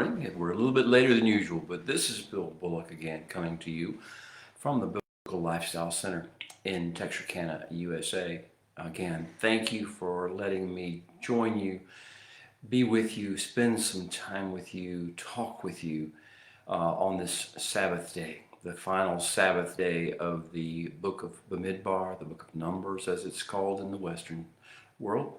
We're a little bit later than usual, but this is Bill Bullock again coming to you from the Biblical Lifestyle Center in Texarkana, USA. Again, thank you for letting me join you, be with you, spend some time with you, talk with you on this Sabbath day, the final Sabbath day of the book of Bamidbar, the book of Numbers as it's called in the Western world.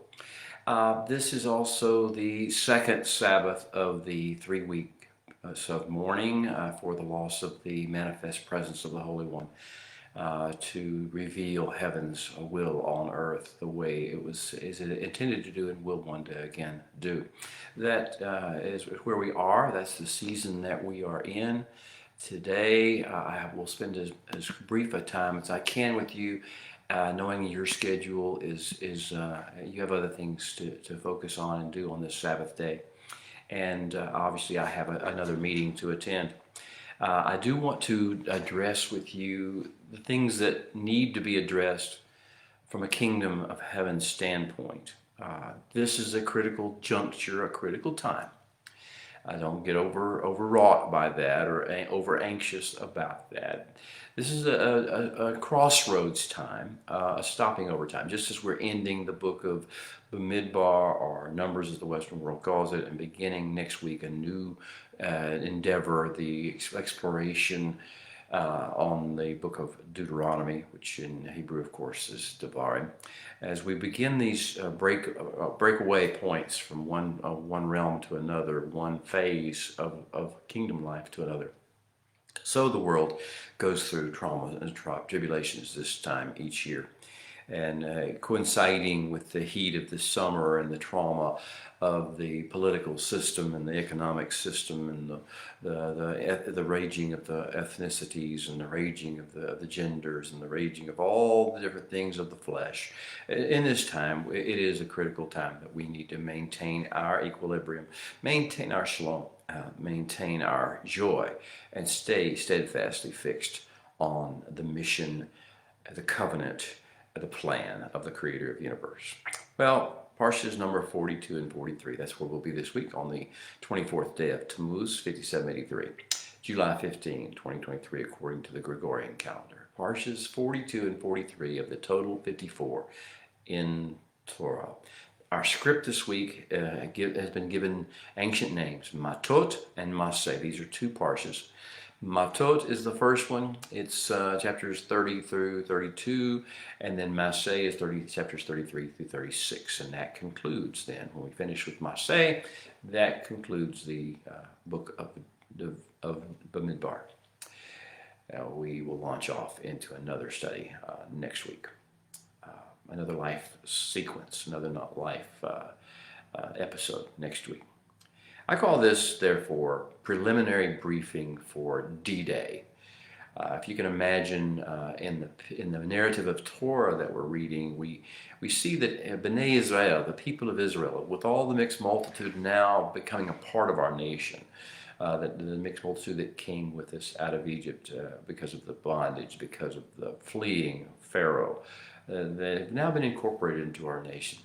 This is also the second Sabbath of the 3 week of mourning for the loss of the manifest presence of the Holy One, to reveal heaven's will on earth the way is intended to do and will one day again do. That is where we are. That's the season that we are in. Today, I will spend as brief a time as I can with you, knowing your schedule is you have other things to focus on and do on this Sabbath day. And obviously, I have another meeting to attend. I do want to address with you the things that need to be addressed from a kingdom of heaven standpoint. This is a critical juncture, a critical time. I don't get overwrought by that or over anxious about that. This is a crossroads time, a stopping over time, just as we're ending the book of Bamidbar, or Numbers as the Western world calls it, and beginning next week a new endeavor, the exploration on the book of Deuteronomy, which in Hebrew, of course, is Devarim. As we begin these breakaway points from one realm to another, one phase of kingdom life to another, so the world goes through trauma and tribulations this time each year. And coinciding with the heat of the summer and the trauma of the political system and the economic system and the raging of the ethnicities and the raging of the genders and the raging of all the different things of the flesh. In this time, it is a critical time that we need to maintain our equilibrium, maintain our shalom, maintain our joy, and stay steadfastly fixed on the mission, the covenant, the plan of the creator of the universe. Well, Parshas number 42 and 43, that's where we'll be this week on the 24th day of Tammuz, 5783, July 15, 2023, according to the Gregorian calendar. Parshas 42 and 43 of the total 54 in Torah. Our script this week has been given ancient names, Mattot and Masei. These are two parshas. Mattot is the first one. It's chapters 30 through 32, and then Masei is chapters 33 through 36. And that concludes then, when we finish with Masei, that concludes the book of Bamidbar. We will launch off into another study next week. Another life sequence, another life episode next week. I call this, therefore, preliminary briefing for D-Day. If you can imagine, in the narrative of Torah that we're reading, we see that Bnei Israel, the people of Israel, with all the mixed multitude now becoming a part of our nation, the mixed multitude that came with us out of Egypt because of the bondage, because of the fleeing of Pharaoh, they've now been incorporated into our nation.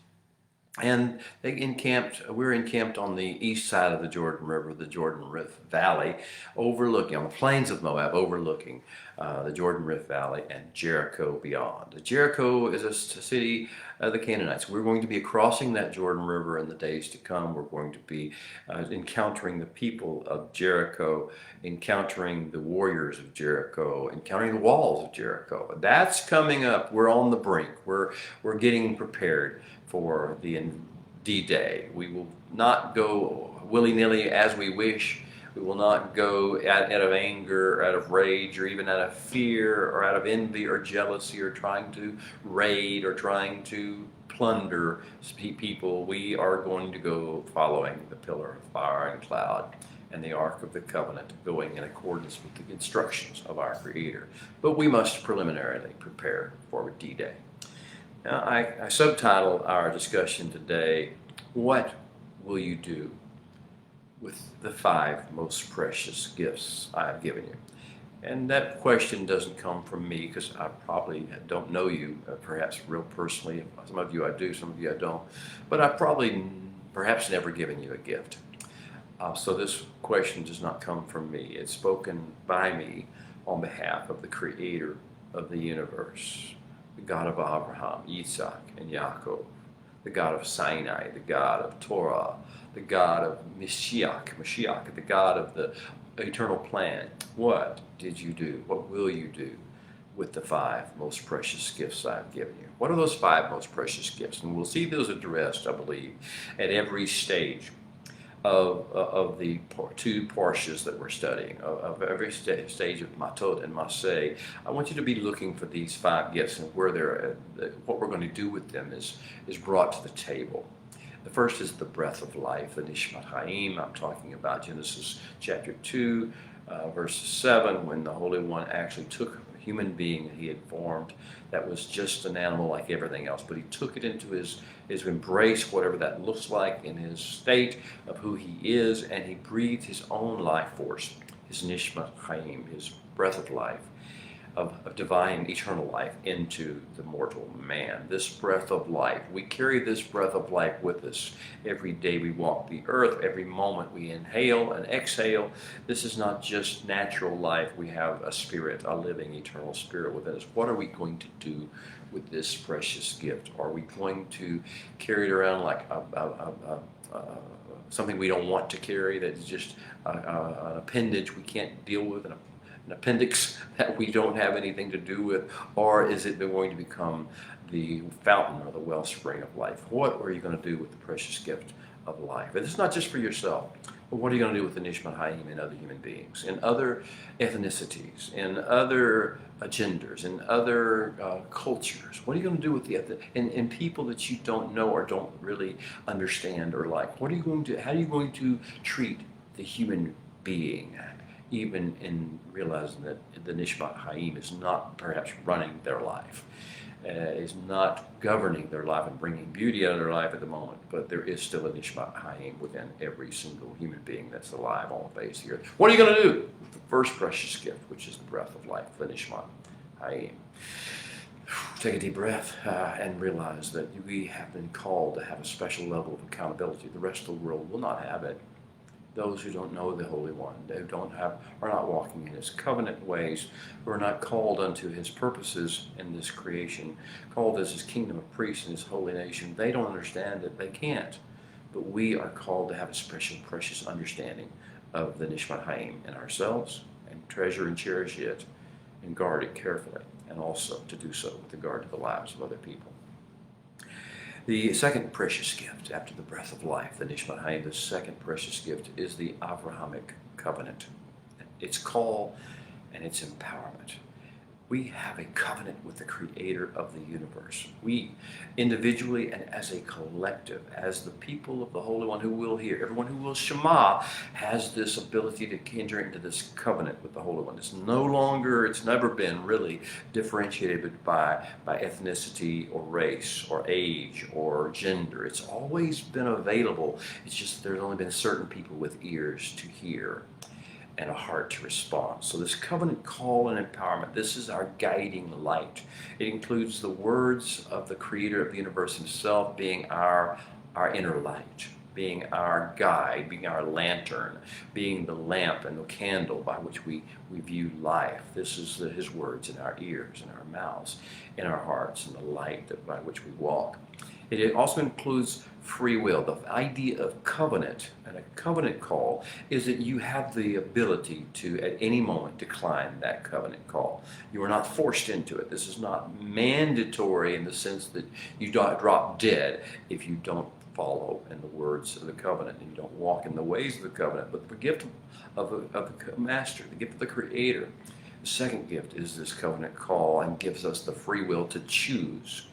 And we're encamped on the east side of the Jordan River, the Jordan Rift Valley, overlooking, on the plains of Moab, overlooking the Jordan Rift Valley and Jericho beyond. Jericho is a city of the Canaanites. We're going to be crossing that Jordan River in the days to come. We're going to be encountering the people of Jericho, encountering the warriors of Jericho, encountering the walls of Jericho. That's coming up. We're on the brink. We're getting prepared for the D-Day. We will not go willy-nilly as we wish. We will not go out of anger, out of rage, or even out of fear, or out of envy or jealousy, or trying to raid or trying to plunder people. We are going to go following the pillar of fire and cloud and the Ark of the Covenant, going in accordance with the instructions of our Creator. But we must preliminarily prepare for D-Day. Now, I subtitled our discussion today, "What will you do with the 5 most precious gifts I have given you?" And that question doesn't come from me, because I probably don't know you, perhaps real personally. Some of you I do, some of you I don't. But I've perhaps never given you a gift. So this question does not come from me. It's spoken by me on behalf of the Creator of the universe, the God of Abraham, Isaac, and Yaakov, the God of Sinai, the God of Torah, the God of Mashiach, the God of the eternal plan. What did you do? What will you do with the 5 most precious gifts I've given you? What are those 5 most precious gifts? And we'll see those addressed, I believe, at every stage of the 2 parshas that we're studying, of every stage of Mattot and Masei. I want you to be looking for these 5 gifts, and where they're, what we're going to do with them is brought to the table. The first is the breath of life, the Nishmat Haim. I'm talking about Genesis chapter 2, verse 7, when the Holy One actually took a human being that he had formed that was just an animal like everything else, but he took it into his embrace, whatever that looks like in his state of who he is, and he breathed his own life force, his Nishmat Haim, his breath of life, of divine eternal life into the mortal man. This breath of life, we carry this breath of life with us every day we walk the earth, every moment we inhale and exhale. This is not just natural life. We have a spirit, a living eternal spirit within us. What are we going to do with this precious gift? Are we going to carry it around like something we don't want to carry, that is just an appendage we can't deal with, an appendix that we don't have anything to do with? Or is it going to become the fountain or the wellspring of life? What are you going to do with the precious gift of life? And it's not just for yourself, but what are you going to do with the Nishmat Haim in other human beings, in other ethnicities, in other genders, in other cultures? What are you going to do with in people that you don't know or don't really understand or like? What are you going to, how are you going to treat the human being, even in realizing that the Nishmat Haim is not perhaps running their life, is not governing their life and bringing beauty out of their life at the moment, but there is still a Nishmat Haim within every single human being that's alive on the face here. What are you going to do with the first precious gift, which is the breath of life, the Nishmat Haim? Take a deep breath and realize that we have been called to have a special level of accountability. The rest of the world will not have it. Those who don't know the Holy One, who are not walking in his covenant ways, who are not called unto his purposes in this creation, called as his kingdom of priests and his holy nation, they don't understand it. They can't. But we are called to have a special, precious understanding of the Nishmat Haim in ourselves, and treasure and cherish it, and guard it carefully, and also to do so with regard to the lives of other people. The second precious gift, after the breath of life, the Nishmat Haim, the second precious gift is the Abrahamic covenant. Its call and its empowerment. We have a covenant with the Creator of the universe. We, individually and as a collective, as the people of the Holy One who will hear, everyone who will Shema, has this ability to enter into this covenant with the Holy One. It's no longer, it's never been really differentiated by ethnicity or race or age or gender. It's always been available. It's just there's only been certain people with ears to hear and a heart to respond. So this covenant call and empowerment, this is our guiding light. It includes the words of the Creator of the universe himself being our inner light, being our guide, being our lantern, being the lamp and the candle by which we view life. This is his words in our ears, in our mouths, in our hearts, and the light by which we walk. It also includes free will. The idea of covenant and a covenant call is that you have the ability to, at any moment, decline that covenant call. You are not forced into it. This is not mandatory in the sense that you drop dead if you don't follow in the words of the covenant and you don't walk in the ways of the covenant. But the gift of the Master, the gift of the Creator, the second gift is this covenant call, and gives us the free will to choose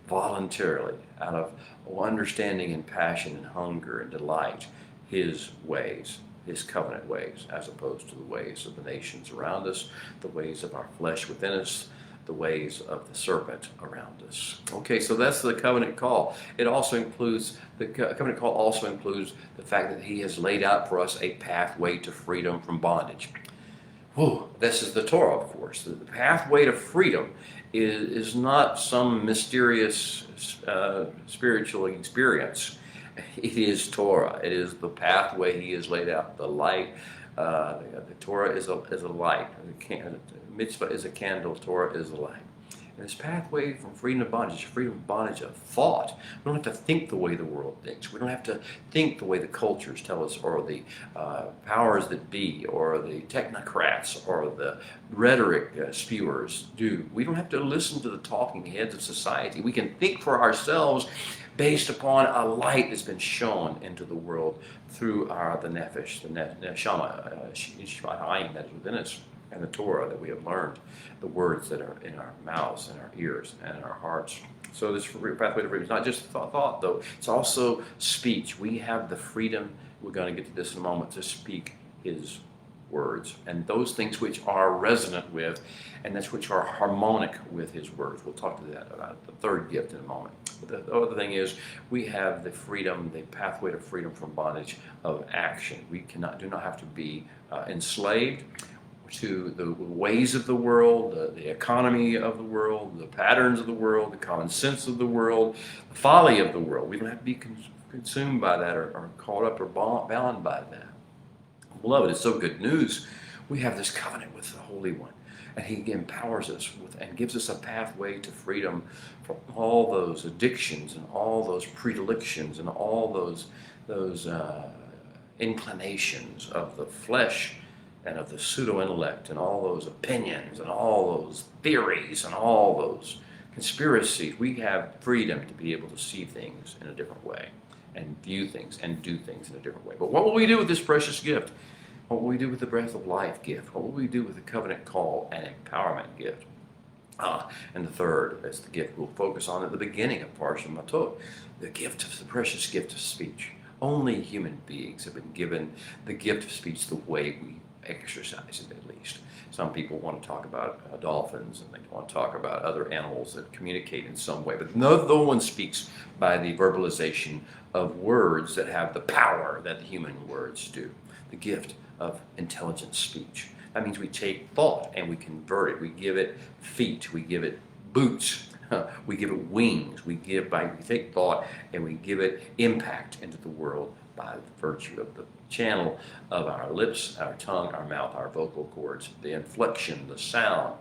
voluntarily, out of understanding and passion and hunger and delight, his ways, his covenant ways, as opposed to the ways of the nations around us, the ways of our flesh within us, the ways of the serpent around us. Okay, so that's the covenant call. It also includes, the covenant call also includes the fact that he has laid out for us a pathway to freedom from bondage. Whew, this is the Torah, of course. The pathway to freedom is not some mysterious spiritual experience. It is Torah. It is the pathway He has laid out. The light. The Torah is a light. The mitzvah is a candle. Torah is a light. And this pathway from freedom to bondage, freedom to bondage of thought. We don't have to think the way the world thinks. We don't have to think the way the cultures tell us, or the powers that be, or the technocrats, or the rhetoric spewers do. We don't have to listen to the talking heads of society. We can think for ourselves based upon a light that's been shown into the world through the nefesh, the neshama, Ishmael that is within us, and the Torah that we have learned, the words that are in our mouths and our ears and in our hearts. So this pathway to freedom is not just thought, though. It's also speech. We have the freedom, we're going to get to this in a moment, to speak His words, and those things which are resonant with, and that's which are harmonic with His words. We'll talk to that about the third gift in a moment. But the other thing is, we have the freedom, the pathway to freedom from bondage of action. We do not have to be enslaved to the ways of the world, the economy of the world, the patterns of the world, the common sense of the world, the folly of the world. We don't have to be consumed by that, or caught up or bound by that. Beloved, it's so good news. We have this covenant with the Holy One, and He empowers us and gives us a pathway to freedom from all those addictions and all those predilections and all those inclinations of the flesh and of the pseudo-intellect, and all those opinions and all those theories and all those conspiracies. We have freedom to be able to see things in a different way, and view things and do things in a different way. But what will we do with this precious gift? What will we do with the breath of life gift? What will we do with the covenant call and empowerment gift? And the third is the gift we'll focus on at the beginning of Parsha Mattot, the precious gift of speech. Only human beings have been given the gift of speech the way we exercise it, at least. Some people want to talk about dolphins, and they want to talk about other animals that communicate in some way, but no one speaks by the verbalization of words that have the power that the human words do. The gift of intelligent speech. That means we take thought and we convert it. We give it feet. We give it boots. We give it wings. We take thought and we give it impact into the world by virtue of the channel of our lips, our tongue, our mouth, our vocal cords, the inflection, the sound.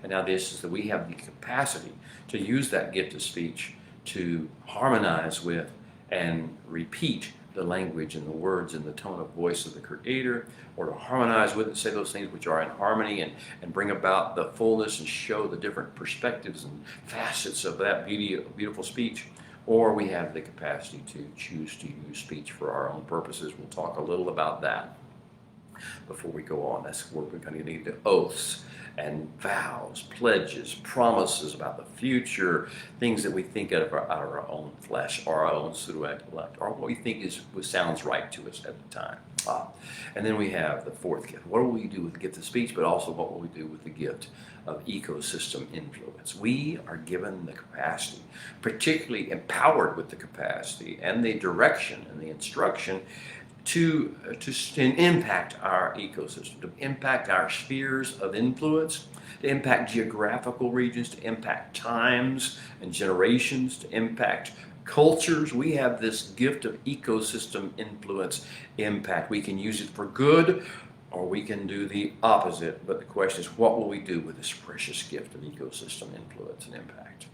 And now this is that we have the capacity to use that gift of speech to harmonize with and repeat the language and the words and the tone of voice of the Creator, or to harmonize with it, say those things which are in harmony, and bring about the fullness and show the different perspectives and facets of that beautiful speech. Or we have the capacity to choose to use speech for our own purposes. We'll talk a little about that before we go on. That's where we're going to need the oaths and vows, pledges, promises about the future, things that we think out of our own flesh, or our own pseudo-intellect, or what we think sounds right to us at the time. And then we have the fourth gift. What will we do with the gift of speech, but also what will we do with the gift of ecosystem influence? We are given the capacity, particularly empowered with the capacity and the direction and the instruction to impact our ecosystem, to impact our spheres of influence, to impact geographical regions, to impact times and generations, to impact cultures. We have this gift of ecosystem influence impact. We can use it for good, or we can do the opposite. But the question is, what will we do with this precious gift of ecosystem influence and impact?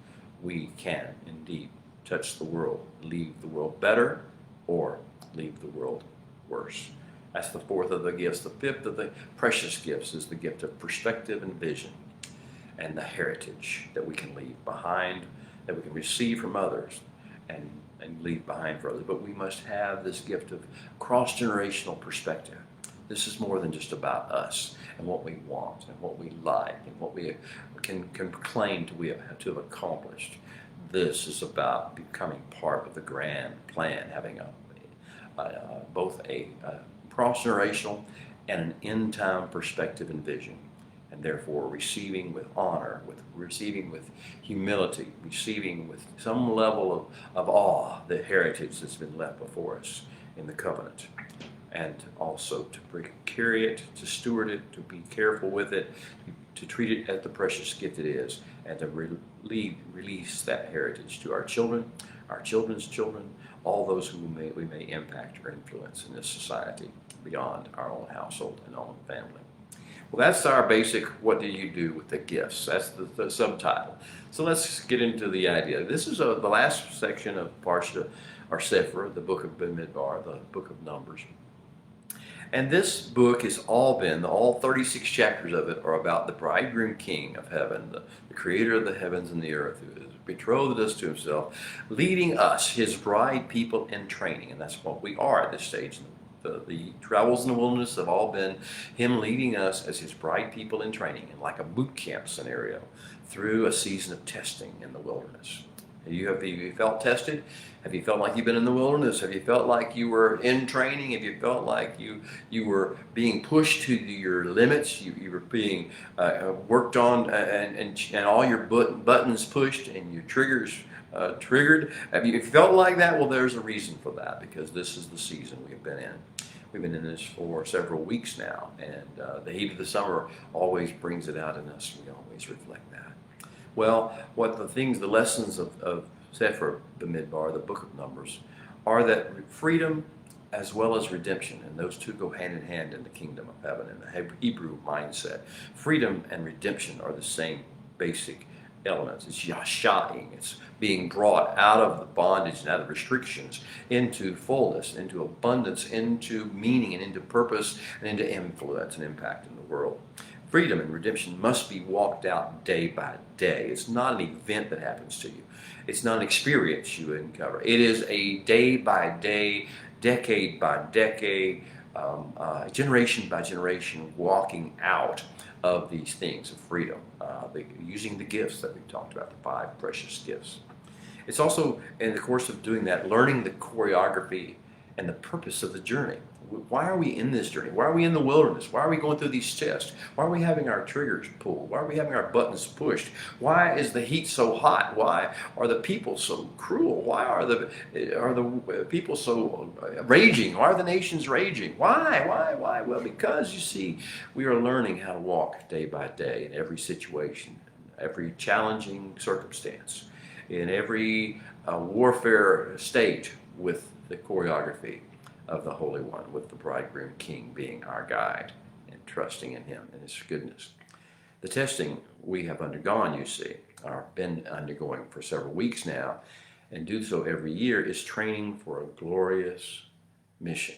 We can indeed touch the world, leave the world better, or leave the world worse. That's the fourth of the gifts. The fifth of the precious gifts is the gift of perspective and vision, and the heritage that we can leave behind, that we can receive from others and leave behind for others. But we must have this gift of cross-generational perspective. This is more than just about us and what we want and what we like and what we can claim to have accomplished. This is about becoming part of the grand plan, having both a cross-generational and an end-time perspective and vision, and therefore receiving with honor, receiving with humility, receiving with some level of awe the heritage that's been left before us in the covenant, and also to carry it, to steward it, to be careful with it, to treat it as the precious gift it is, and to release that heritage to our children, our children's children, all those who we may impact or influence in this society beyond our own household and own family. Well, that's our basic, what do you do with the gifts? That's the subtitle. So let's get into the idea. This is the last section of Parsha, or Sefer, the book of Bamidbar, the book of Numbers. And this book has all 36 chapters of it are about the bridegroom king of heaven, the creator of the heavens and the earth, who has betrothed us to himself, leading us, his bride people, in training. And that's what we are at this stage. The travels in the wilderness have all been him leading us as his bride people in training, in like a boot camp scenario, through a season of testing in the wilderness. Have you felt tested? Have you felt like you've been in the wilderness? Have you felt like you were in training? Have you felt like you were being pushed to your limits? You were being worked on and all your buttons pushed and your triggers triggered? Have you felt like that? Well, there's a reason for that, because this is the season we've been in. We've been in this for several weeks now, and the heat of the summer always brings it out in us. We always reflect that. Well, the lessons of Sefer Bamidbar, the book of Numbers, are that freedom as well as redemption, and those two go hand in hand in the kingdom of heaven, in the Hebrew mindset. Freedom and redemption are the same basic elements. It's yasha'ing. It's being brought out of the bondage and out of restrictions into fullness, into abundance, into meaning, and into purpose, and into influence and impact in the world. Freedom and redemption must be walked out day by day. It's not an event that happens to you. It's not an experience you uncover. It is a day by day, decade by decade, generation by generation walking out of these things of freedom, using the gifts that we've talked about, the 5 precious gifts. It's also, in the course of doing that, learning the choreography and the purpose of the journey. Why are we in this journey? Why are we in the wilderness? Why are we going through these tests? Why are we having our triggers pulled? Why are we having our buttons pushed? Why is the heat so hot? Why are the people so cruel? Why are the people so raging? Why are the nations raging? Why? Well, because, you see, we are learning how to walk day by day in every situation, every challenging circumstance, in every warfare state, with the choreography of the Holy One, with the bridegroom king being our guide, and trusting in him and his goodness. The testing we have undergone, you see, or been undergoing for several weeks now, and do so every year, is training for a glorious mission.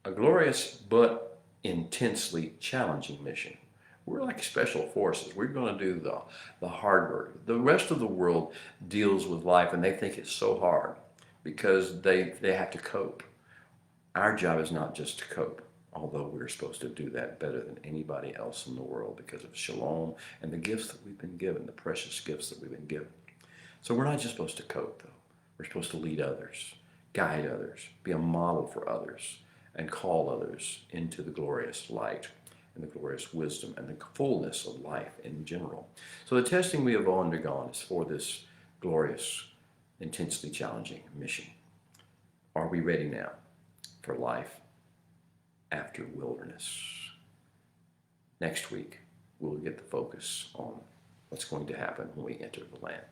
A glorious but intensely challenging mission. We're like special forces. We're going to do the hard work. The rest of the world deals with life, and they think it's so hard because they have to cope. Our job is not just to cope, although we're supposed to do that better than anybody else in the world because of shalom and the gifts that we've been given, the precious gifts that we've been given. So we're not just supposed to cope, though. We're supposed to lead others, guide others, be a model for others, and call others into the glorious light and the glorious wisdom and the fullness of life in general. So the testing we have undergone is for this glorious, intensely challenging mission. Are we ready now for life after wilderness? Next week, we'll get the focus on what's going to happen when we enter the land.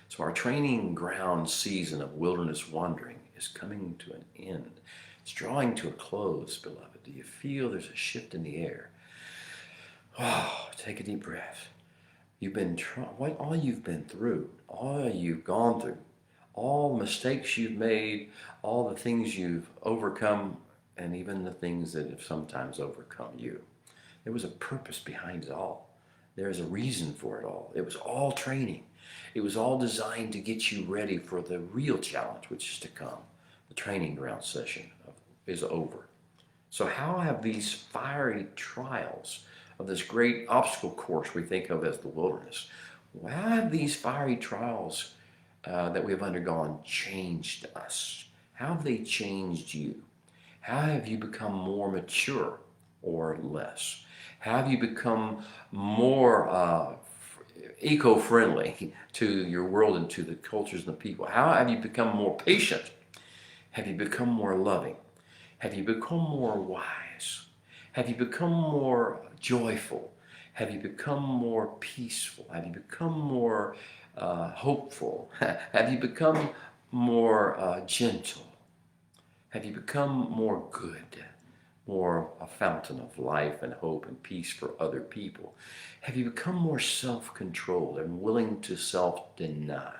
So our training ground season of wilderness wandering is coming to an end. It's drawing to a close, beloved. Do you feel there's a shift in the air? Oh, take a deep breath. You've been all you've been through, all you've gone through, all the mistakes you've made, all the things you've overcome, and even the things that have sometimes overcome you. There was a purpose behind it all. There's a reason for it all. It was all training. It was all designed to get you ready for the real challenge, which is to come. The training ground session is over. So how have these fiery trials of this great obstacle course we think of as the wilderness, how have these fiery trials that we have undergone changed us? How have they changed you? How have you become more mature or less? How have you become more eco-friendly to your world and to the cultures and the people? How have you become more patient? Have you become more loving? Have you become more wise? Have you become more joyful? Have you become more peaceful? Have you become more hopeful? Have you become more gentle? Have you become more good, more a fountain of life and hope and peace for other people? Have you become more self-controlled and willing to self-deny?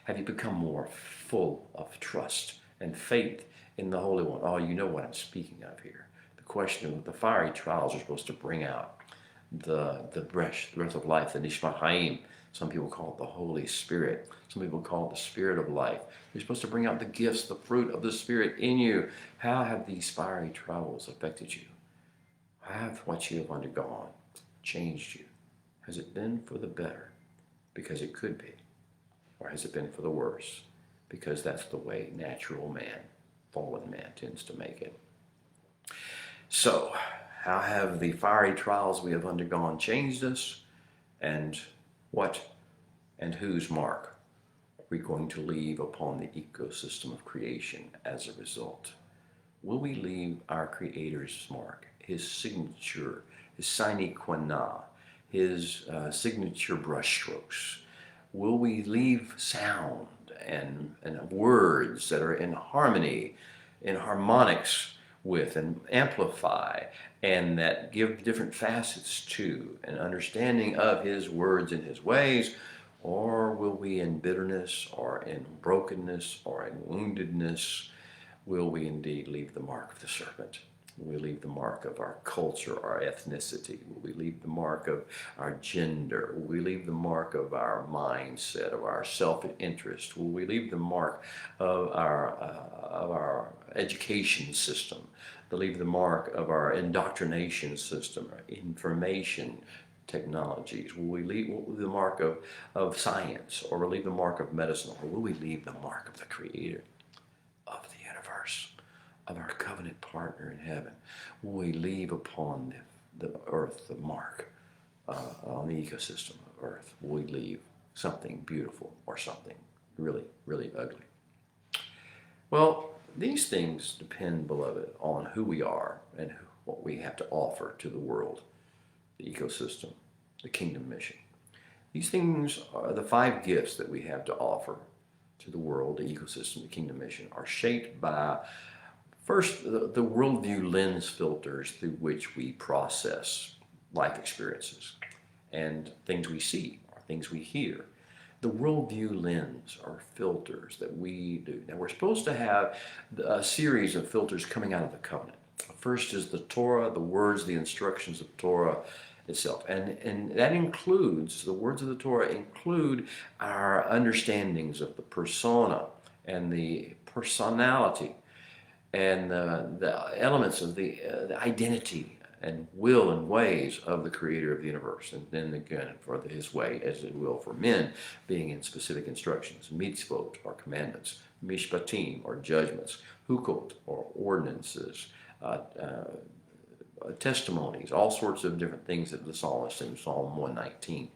Have you become more full of trust and faith in the Holy One? Oh, you know what I'm speaking of here. The question of the fiery trials are supposed to bring out the breath of life, the Nishmat Haim. Some people call it the Holy Spirit. Some people call it the Spirit of life. You're supposed to bring out the gifts, the fruit of the Spirit in you. How have these fiery trials affected you? How have what you have undergone changed you? Has it been for the better? Because it could be. Or has it been for the worse? Because that's the way natural man, fallen man, tends to make it. So, how have the fiery trials we have undergone changed us? And what and whose mark are we going to leave upon the ecosystem of creation as a result? Will we leave our Creator's mark, his signature, his sine qua non, his signature brushstrokes? Will we leave sound and words that are in harmony, in harmonics with and amplify, and that give different facets to an understanding of his words and his ways? Or will we, in bitterness or in brokenness or in woundedness, will we indeed leave the mark of the serpent? Will we leave the mark of our culture, our ethnicity? Will we leave the mark of our gender? Will we leave the mark of our mindset, of our self-interest? Will we leave the mark of our education system? Will we leave the mark of our indoctrination system, our information technologies? Will we leave the mark of science, or will we leave the mark of medicine? Or will we leave the mark of the Creator of the universe, of our covenant partner in heaven? Will we leave upon the earth the mark on the ecosystem of earth? Will we leave something beautiful or something really, really ugly? Well, these things depend, beloved, on who we are and what we have to offer to the world, the ecosystem, the kingdom mission. These things are the 5 gifts that we have to offer to the world, the ecosystem, the kingdom mission, are shaped by, first, the worldview lens filters through which we process life experiences and things we see or things we hear. The worldview lens are filters that we do. Now, we're supposed to have a series of filters coming out of the covenant. First is the Torah, the words, the instructions of Torah itself. And that includes, the words of the Torah include our understandings of the persona and the personality and the elements of the identity and will and ways of the Creator of the universe. And then again, for his way, as it will for men, being in specific instructions, mitzvot or commandments, mishpatim or judgments, hukot or ordinances, testimonies, all sorts of different things that the psalmist in Psalm 119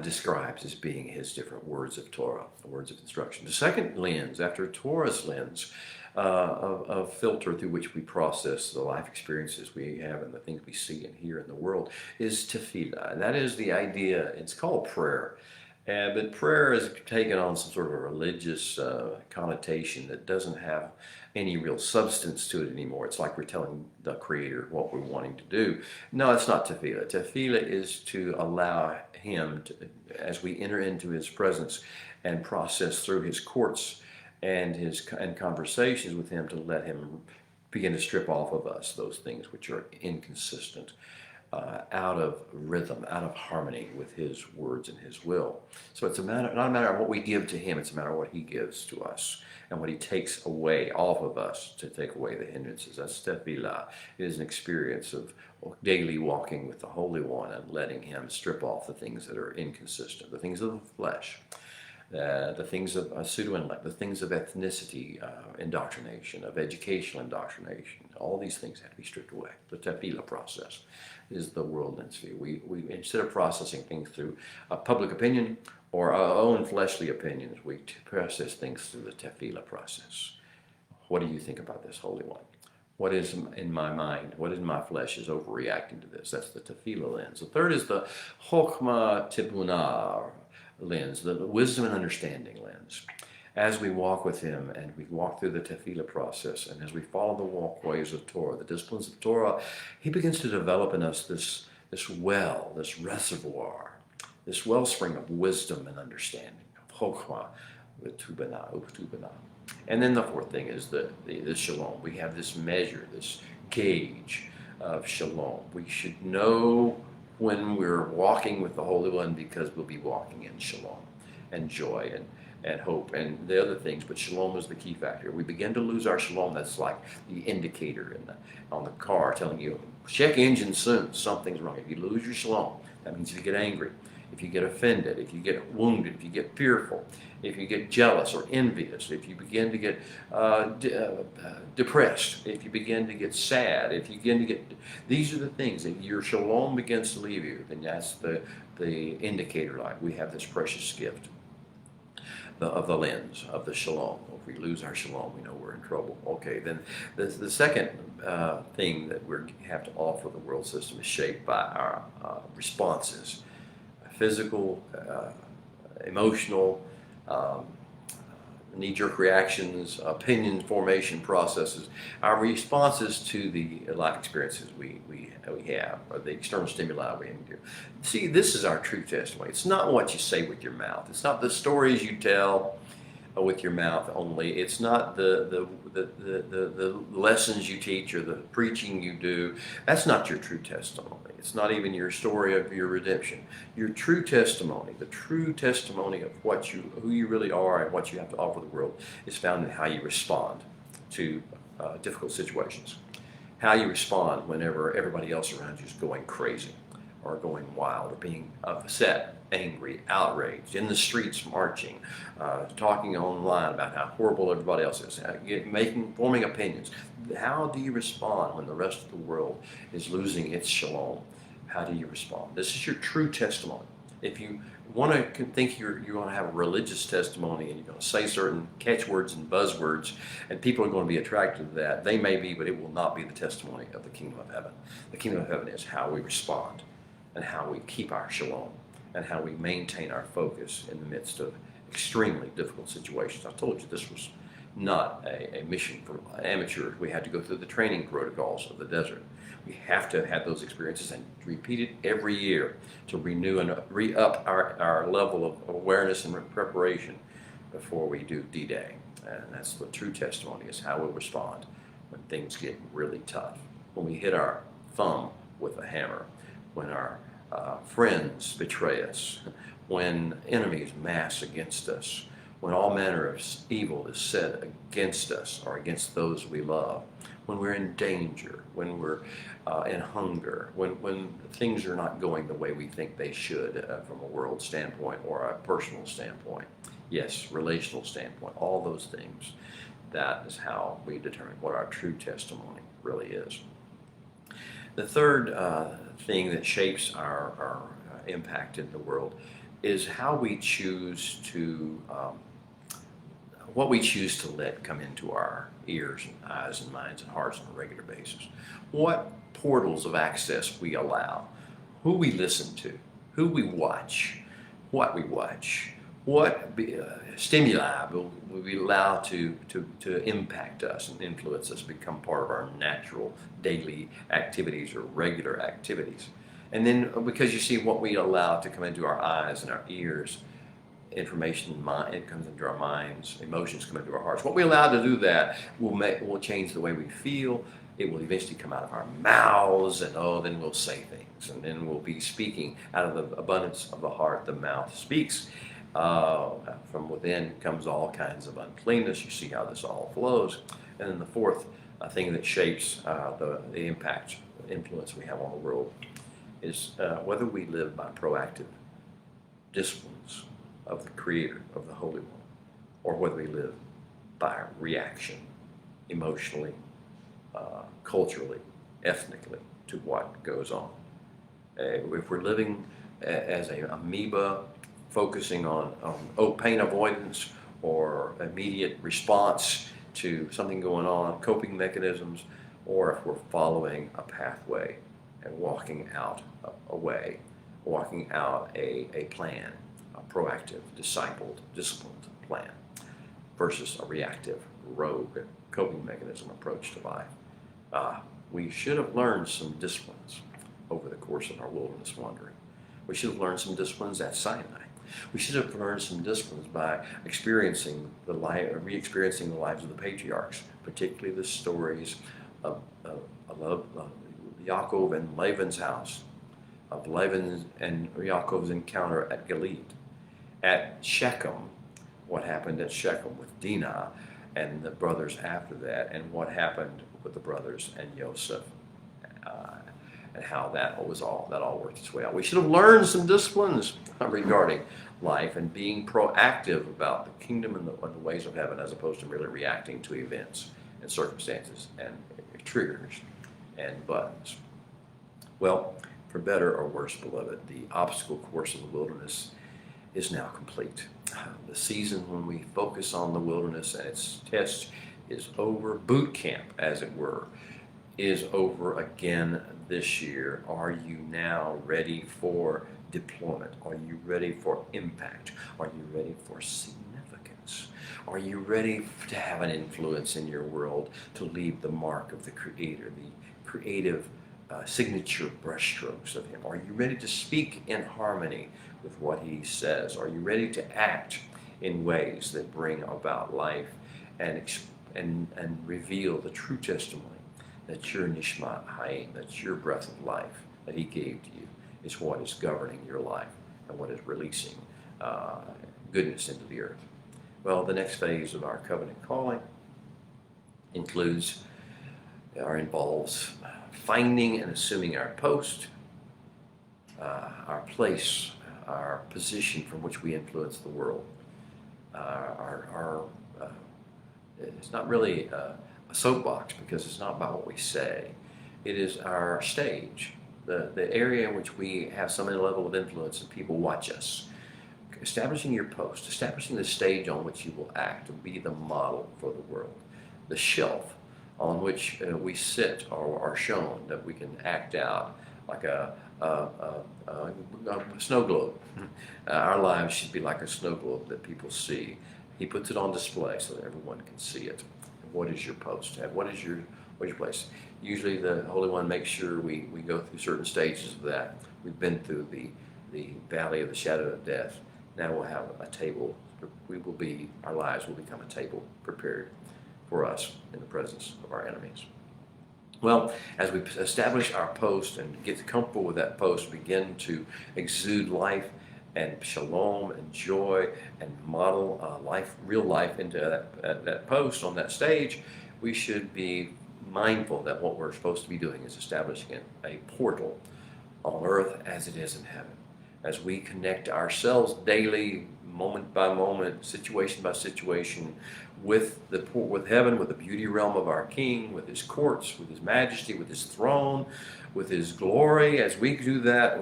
describes as being his different words of Torah, words of instruction. The second lens, after Torah's lens, of filter through which we process the life experiences we have and the things we see and hear in the world, is tefillah. And that is the idea, it's called prayer. But prayer is taken on some sort of a religious connotation that doesn't have any real substance to it anymore. It's like we're telling the Creator what we're wanting to do. No, it's not tefillah. Tefillah is to allow him, as we enter into his presence and process through his courts and conversations with him, to let him begin to strip off of us those things which are inconsistent, out of rhythm, out of harmony with his words and his will. So it's not a matter of what we give to him, it's a matter of what he gives to us and what he takes away off of us to take away the hindrances. That's tefillah. It is an experience of daily walking with the Holy One and letting him strip off the things that are inconsistent, the things of the flesh, the things of pseudo-intellect, the things of ethnicity, indoctrination, of educational indoctrination. All these things have to be stripped away. The tefillah process is the world lens view. We instead of processing things through public opinion or our own fleshly opinions, we process things through the tefillah process. What do you think about this, Holy One? What is in my mind? What in my flesh is overreacting to this? That's the tefillah lens. The third is the chokmah tibunah lens, the wisdom and understanding lens. as we walk with him and we walk through the tefillah process, and as we follow the walkways of Torah, the disciplines of Torah, he begins to develop in us this well, this reservoir, this wellspring of wisdom and understanding, of chokhmah, utubana. And then the fourth thing is the shalom. We have this measure, this gauge of shalom. We should know when we're walking with the Holy One, because we'll be walking in shalom and joy and hope and the other things, but shalom is the key factor. We begin to lose our shalom. That's like the indicator on the car telling you, check engine soon, something's wrong. If you lose your shalom, that means if you get angry, if you get offended, if you get wounded, if you get fearful, if you get jealous or envious, if you begin to get depressed, if you begin to get sad, if you begin to get, these are the things, if your shalom begins to leave you, then that's the indicator light. We have this precious gift of the lens of the shalom. If we lose our shalom, we know we're in trouble. Okay, then the second thing that we have to offer the world system is shaped by our responses, physical, emotional, knee-jerk reactions, opinion formation processes, our responses to the life experiences we have, or the external stimuli we endure. See, this is our true testimony. It's not what you say with your mouth. It's not the stories you tell with your mouth only. It's not the lessons you teach or the preaching you do. That's not your true testimony. It's not even your story of your redemption. Your true testimony, the true testimony of who you really are and what you have to offer the world, is found in how you respond to difficult situations. How you respond whenever everybody else around you is going crazy or going wild or being upset, angry, outraged, in the streets marching, talking online about how horrible everybody else is, forming opinions. How do you respond when the rest of the world is losing its shalom? How do you respond? This is your true testimony. If you want to think you're going to have a religious testimony and you're going to say certain catchwords and buzzwords and people are going to be attracted to that, they may be, but it will not be the testimony of the kingdom of heaven. The kingdom of heaven is how we respond and how we keep our shalom and how we maintain our focus in the midst of extremely difficult situations. I told you this was not a mission for amateurs. We had to go through the training protocols of the desert. We have to have those experiences and repeat it every year to renew and re-up our level of awareness and preparation before we do D-Day. And that's the true testimony, is how we respond when things get really tough. When we hit our thumb with a hammer, when our friends betray us, when enemies mass against us, when all manner of evil is said against us or against those we love, when we're in danger, when we're in hunger, when things are not going the way we think they should from a world standpoint or a personal standpoint, yes, relational standpoint, all those things, that is how we determine what our true testimony really is. The third thing that shapes our impact in the world is how we choose to, what we choose to let come into our ears and eyes and minds and hearts on a regular basis. What portals of access we allow, who we listen to, who we watch, what we watch, what stimuli will we allow to impact us and influence us, become part of our natural daily activities or regular activities. And then because you see what we allow to come into our eyes and our ears, information, it comes into our minds, emotions come into our hearts. What we allow to do that will change the way we feel. It will eventually come out of our mouths, and then we'll say things, and then we'll be speaking out of the abundance of the heart. The mouth speaks. From within comes all kinds of uncleanness. You see how this all flows. And then the fourth thing that shapes the impact, influence we have on the world is whether we live by proactive disciplines of the Creator, of the Holy One, or whether we live by reaction, emotionally, culturally, ethnically, to what goes on. If we're living as an amoeba, focusing on pain avoidance or immediate response to something going on, coping mechanisms, or if we're following a pathway and walking out a plan, a proactive, discipled, disciplined plan. versus a reactive, rogue, coping mechanism approach to life. We should have learned some disciplines over the course of our wilderness wandering. We should have learned some disciplines at Sinai. We should have learned some disciplines by re-experiencing the lives of the patriarchs, particularly the stories of Yaakov and Laban's house, of Laban and Yaakov's encounter at Gilead, at Shechem, what happened at Shechem with Dinah and the brothers after that, and what happened with the brothers and Joseph, and how that all worked its way out. We should have learned some disciplines regarding life and being proactive about the kingdom and the ways of heaven, as opposed to merely reacting to events and circumstances and triggers and buttons. Well, for better or worse, beloved, the obstacle course of the wilderness is now complete. The season when we focus on the wilderness and its tests is over. Boot camp, as it were, is over again this year. Are you now ready for deployment? Are you ready for impact? Are you ready for significance? Are you ready to have an influence in your world, to leave the mark of the Creator, the creative signature brushstrokes of Him? Are you ready to speak in harmony with what He says? Are you ready to act in ways that bring about life and reveal the true testimony that your Nishmat Hayim, that your breath of life that He gave to you, is what is governing your life and what is releasing goodness into the earth? Well, the next phase of our covenant calling involves finding and assuming our post, our place, our position from which we influence the world. It's not really a soapbox, because it's not about what we say. It is our stage, the area in which we have some level of influence and people watch us. Establishing your post, establishing the stage on which you will act and be the model for the world. The shelf on which we sit or are shown that we can act out like a snow globe. Our lives should be like a snow globe that people see. He puts it on display so that everyone can see it. What is your post? What is your place? Usually the Holy One makes sure we go through certain stages of that. We've been through the valley of the shadow of death. Now we'll have a table. Our lives will become a table prepared for us in the presence of our enemies. Well, as we establish our post and get comfortable with that post, begin to exude life and shalom and joy and model real life into that post on that stage, we should be mindful that what we're supposed to be doing is establishing a portal on earth as it is in heaven. As we connect ourselves daily, moment by moment, situation by situation, with heaven, with the beauty realm of our King, with His courts, with His majesty, with His throne, with His glory. As we do that,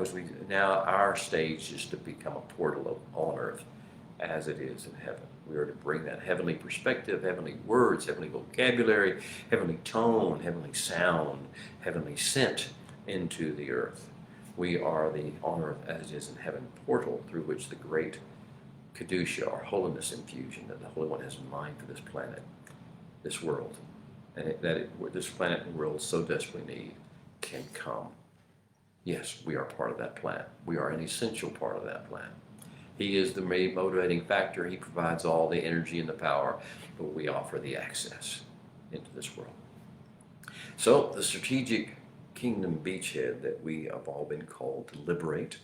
now our stage is to become a portal on earth as it is in heaven. We are to bring that heavenly perspective, heavenly words, heavenly vocabulary, heavenly tone, heavenly sound, heavenly scent into the earth. We are the on earth as it is in heaven portal through which the great Kedusha, or holiness infusion that the Holy One has in mind for this planet, this world, and this planet and world so desperately need, can come. Yes, we are part of that plan. We are an essential part of that plan. He is the motivating factor. He provides all the energy and the power, but we offer the access into this world. So the strategic kingdom beachhead that we have all been called to liberate,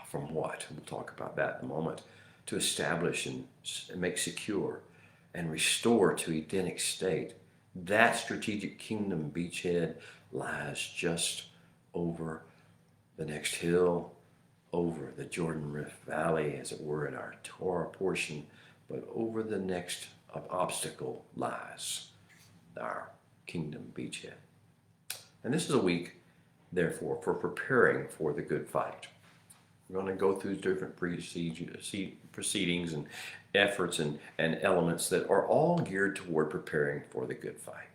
from what? We'll talk about that in a moment. To establish and make secure and restore to Edenic state. That strategic kingdom beachhead lies just over the next hill, over the Jordan Rift Valley, as it were, in our Torah portion, but over the next obstacle lies our kingdom beachhead. And this is a week, therefore, for preparing for the good fight. We're going to go through different proceedings and efforts and elements that are all geared toward preparing for the good fight.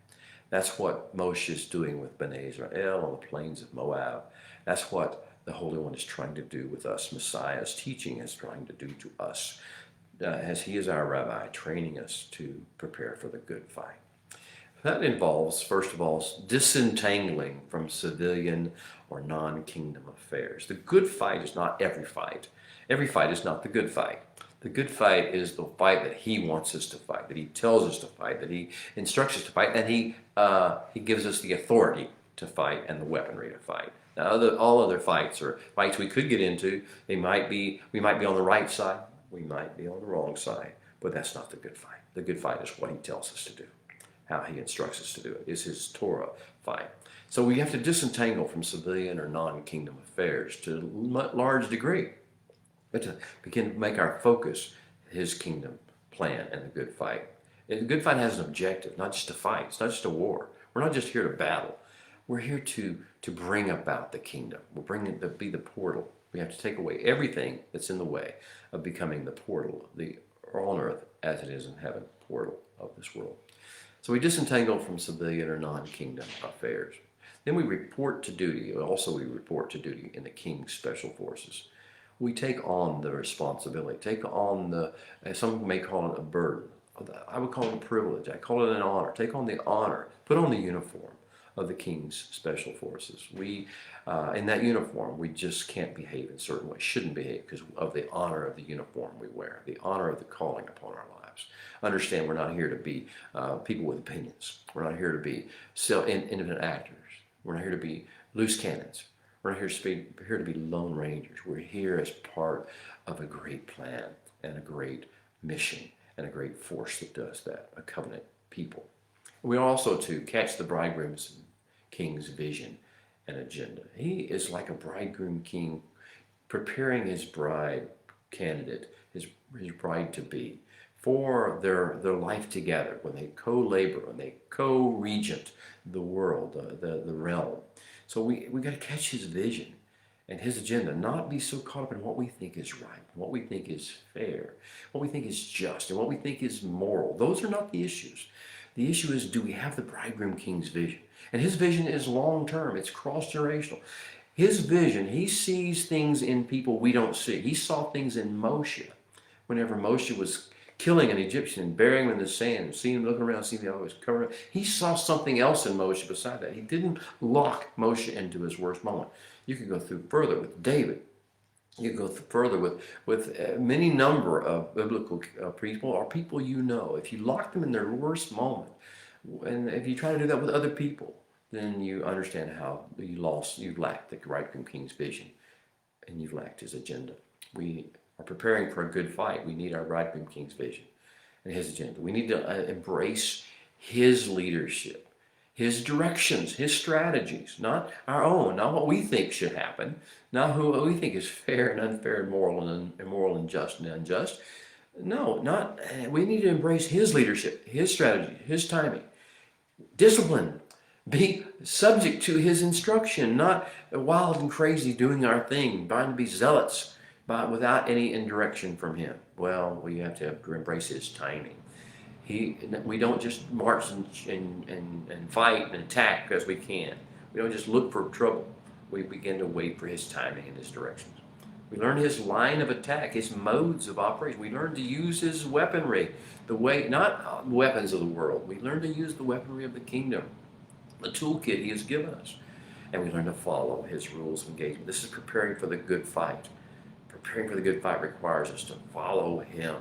That's what Moshe is doing with Bnei Israel on the plains of Moab. That's what the Holy One is trying to do with us. Messiah's teaching is trying to do to us. as he is our rabbi, training us to prepare for the good fight. That involves, first of all, disentangling from civilian or non-kingdom affairs. The good fight is not every fight. Every fight is not the good fight. The good fight is the fight that he wants us to fight, that he tells us to fight, that he instructs us to fight, and he gives us the authority to fight and the weaponry to fight. Now, all other fights are fights we could get into. We might be on the right side, we might be on the wrong side, but that's not the good fight. The good fight is what he tells us to do, how he instructs us to do it. It's his Torah fight. So we have to disentangle from civilian or non-kingdom affairs to a large degree, but to begin to make our focus his kingdom plan and the good fight. And the good fight has an objective, not just a fight. It's not just a war. We're not just here to battle. We're here to bring about the kingdom. We're bringing to be the portal. We have to take away everything that's in the way of becoming the portal, on earth as it is in heaven, portal of this world. So we disentangle from civilian or non-kingdom affairs. Then we report to duty. Also, we report to duty in the King's Special Forces. We take on the responsibility, take on some may call it a burden. I would call it a privilege. I call it an honor. Take on the honor, put on the uniform of the King's Special Forces. We, in that uniform, we just can't behave in certain ways, shouldn't behave because of the honor of the uniform we wear, the honor of the calling upon our lives. Understand, we're not here to be people with opinions. We're not here to be independent actors. We're not here to be loose cannons. We're not here to be lone rangers. We're here as part of a great plan and a great mission and a great force that does that, a covenant people. We are also to catch the bridegroom's king's vision and agenda. He is like a bridegroom king preparing his bride candidate, his bride to be, for their life together when they co-labor and they co-regent the world, the realm. So we got to catch his vision and his agenda, not be so caught up in what we think is right, what we think is fair, what we think is just, and what we think is moral. Those are not the issues. The issue is, do we have the bridegroom king's vision? And his vision is long-term. It's cross-generational. His vision, he sees things in people we don't see. He saw things in Moshe. Whenever Moshe was killing an Egyptian and burying him in the sand, seeing him looking around, seeing how he was covered up, he saw something else in Moshe beside that. He didn't lock Moshe into his worst moment. You could go through further with David. You could go further with many number of biblical people or people you know. If you lock them in their worst moment, and if you try to do that with other people, then you understand how you lacked the bridegroom king's vision, and you've lacked his agenda. We are preparing for a good fight. We need our bridegroom king's vision and his agenda. We need to embrace his leadership, his directions, his strategies, not our own, not what we think should happen, not who we think is fair and unfair and moral and immoral and just and unjust. No, not. We need to embrace his leadership, his strategy, his timing, discipline. Be subject to his instruction, not wild and crazy doing our thing, trying to be zealots, but without any indirection from him. Well, we have to embrace his timing. We don't just march and fight and attack because we can. We don't just look for trouble. We begin to wait for his timing and his directions. We learn his line of attack, his modes of operation. We learn to use his weaponry, not weapons of the world. We learn to use the weaponry of the kingdom, the toolkit he has given us. And we learn to follow his rules of engagement. This is preparing for the good fight. Preparing for the good fight requires us to follow him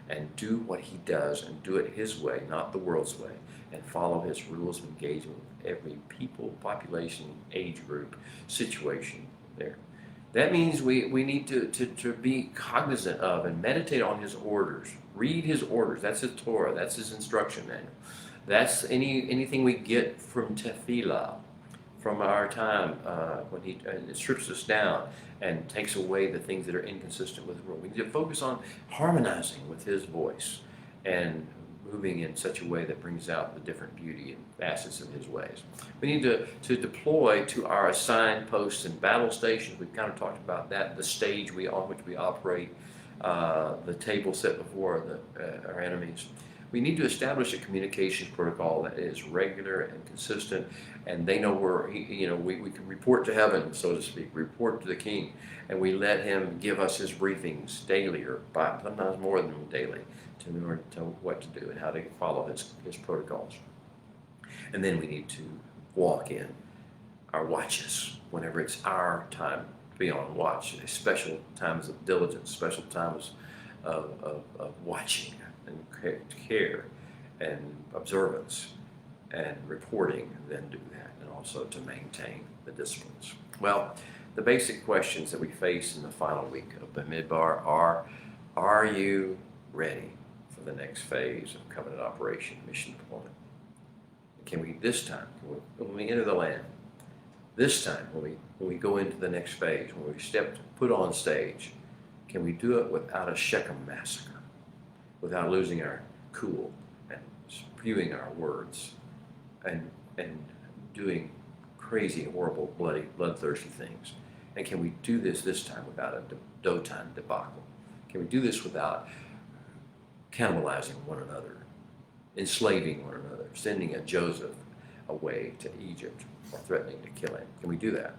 and do what he does and do it his way, not the world's way, and follow his rules of engagement with every people, population, age group, situation there. That means we need to be cognizant of and meditate on his orders. Read his orders. That's his Torah. That's his instruction manual. That's anything we get from tefillah, from our time when he strips us down and takes away the things that are inconsistent with the world. We need to focus on harmonizing with his voice and moving in such a way that brings out the different beauty and facets of his ways. We need to deploy to our assigned posts and battle stations. We've kind of talked about that, the stage on which we operate, the table set before our enemies. We need to establish a communications protocol that is regular and consistent, and they know where, we can report to heaven, so to speak, report to the king, and we let him give us his briefings daily, or sometimes more than daily, to know what to do and how to follow his protocols. And then we need to walk in our watches whenever it's our time to be on watch, special times of diligence, special times of watching and care and observance and reporting, then do that, and also to maintain the disciplines. Well, the basic questions that we face in the final week of Bamidbar are you ready for the next phase of covenant operation, mission deployment? Can we this time, when we enter the land, this time when we go into the next phase, when we put on stage, can we do it without a Shechem massacre, without losing our cool and spewing our words and doing crazy, horrible, bloodthirsty things? And can we do this time without a Dotan debacle? Can we do this without cannibalizing one another, enslaving one another, sending a Joseph away to Egypt, or threatening to kill him? Can we do that?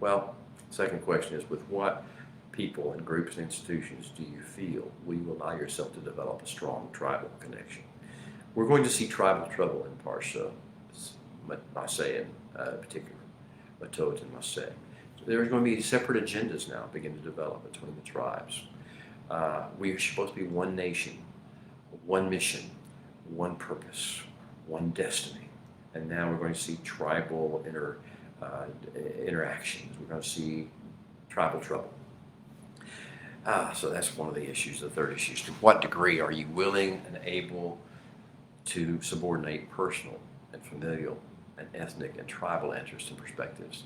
Well, second question is, with what people and groups and institutions do you feel will you allow yourself to develop a strong tribal connection? We're going to see tribal trouble in Parsha, Masei in particular, Mattot and Masei. There's going to be separate agendas now begin to develop between the tribes. We are supposed to be one nation, one mission, one purpose, one destiny. And now we're going to see tribal interactions. We're going to see tribal trouble. So that's one of the issues. The third issue is, to what degree are you willing and able to subordinate personal and familial and ethnic and tribal interests and perspectives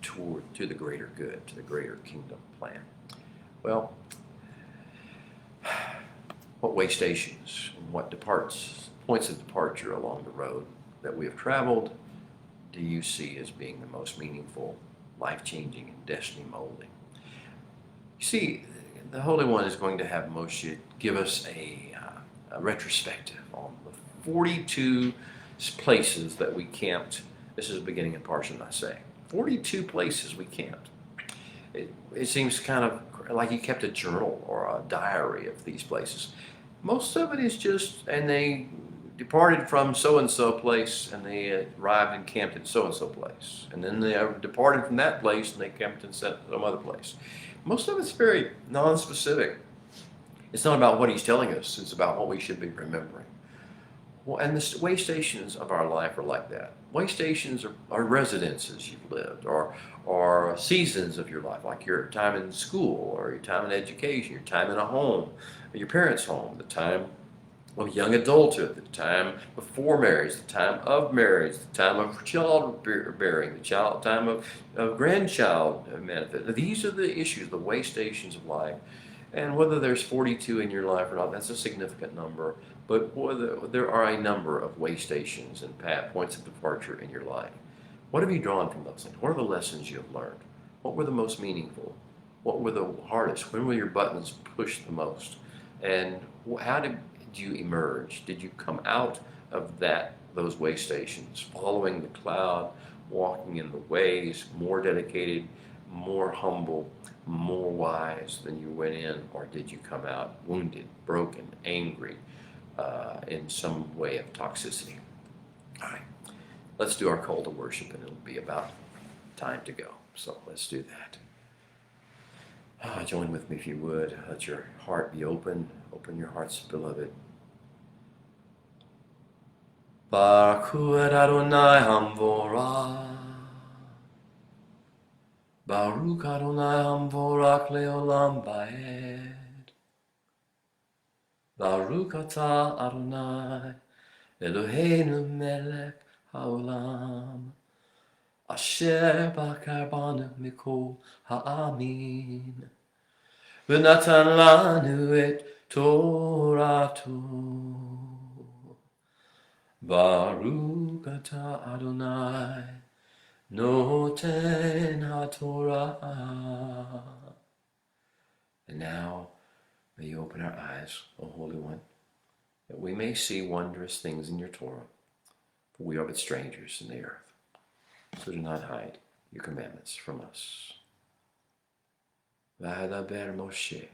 to the greater good, to the greater kingdom plan? Well, what way stations and what points of departure along the road that we have traveled do you see as being the most meaningful, life-changing, and destiny-molding? You see, the Holy One is going to have Moshe give us a retrospective on the 42 places that we camped. This is beginning in Parsha Masei. 42 places we camped. It seems kind of like he kept a journal or a diary of these places. Most of it is just, and they departed from so-and-so place, and they arrived and camped at so-and-so place. And then they departed from that place, and they camped in some other place. Most of it's very non-specific. It's not about what he's telling us. It's about what we should be remembering. Well, and the way stations of our life are like that. Way stations are residences you've lived, or seasons of your life, like your time in school, or your time in education, your time in a home, or your parents' home, the time of young adulthood, the time before marriage, the time of marriage, the time of childbearing, the time of grandchild manifest. These are the issues, the way stations of life. And whether there's 42 in your life or not, that's a significant number. But there are a number of way stations and points of departure in your life. What have you drawn from those things? What are the lessons you have learned? What were the most meaningful? What were the hardest? When were your buttons pushed the most? And how did you emerge? Did you come out of those way stations, following the cloud, walking in the ways, more dedicated, more humble, more wise than you went in? Or did you come out wounded, broken, angry, in some way of toxicity? All right, let's do our call to worship, and it'll be about time to go. So let's do that. Join with me if you would. Let your heart be open. Open your hearts, beloved. Baruch hu Adonai Hamvorach. Baruch Adonai Hamvorach leolam vaed. Baruch atah Adonai Eloheinu melech haolam. Asher bakar banu mikol ha'amin. V'natan lanu et Toratu. Baruch atah Adonai noten haTorah. And now may you open our eyes, O Holy One. that we may see wondrous things in your Torah, for we are but strangers in the earth. So do not hide your commandments from us. V'hadaber Moshe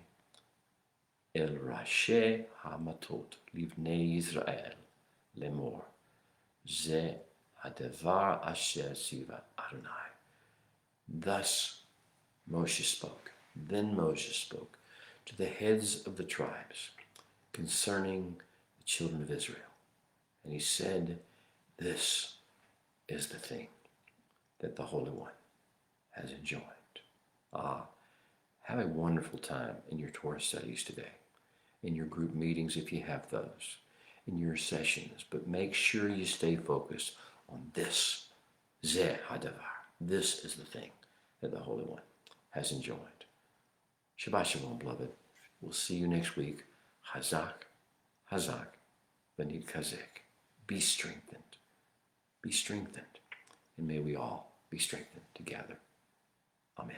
el Rashi HaMattot livnei Israel lemor ze hadevar asher tziva Adonai. Thus Moshe spoke. Then Moses spoke to the heads of the tribes concerning the children of Israel. And he said, this is the thing that the Holy One has enjoined. Have a wonderful time in your Torah studies today, in your group meetings if you have those, in your sessions, but make sure you stay focused on this, Zeh Hadavar. This is the thing that the Holy One has enjoined. Shabbat Shalom, beloved. We'll see you next week. Hazak, Hazak, Benit Kazek. Be strengthened. Be strengthened. And may we all be strengthened together. Amen.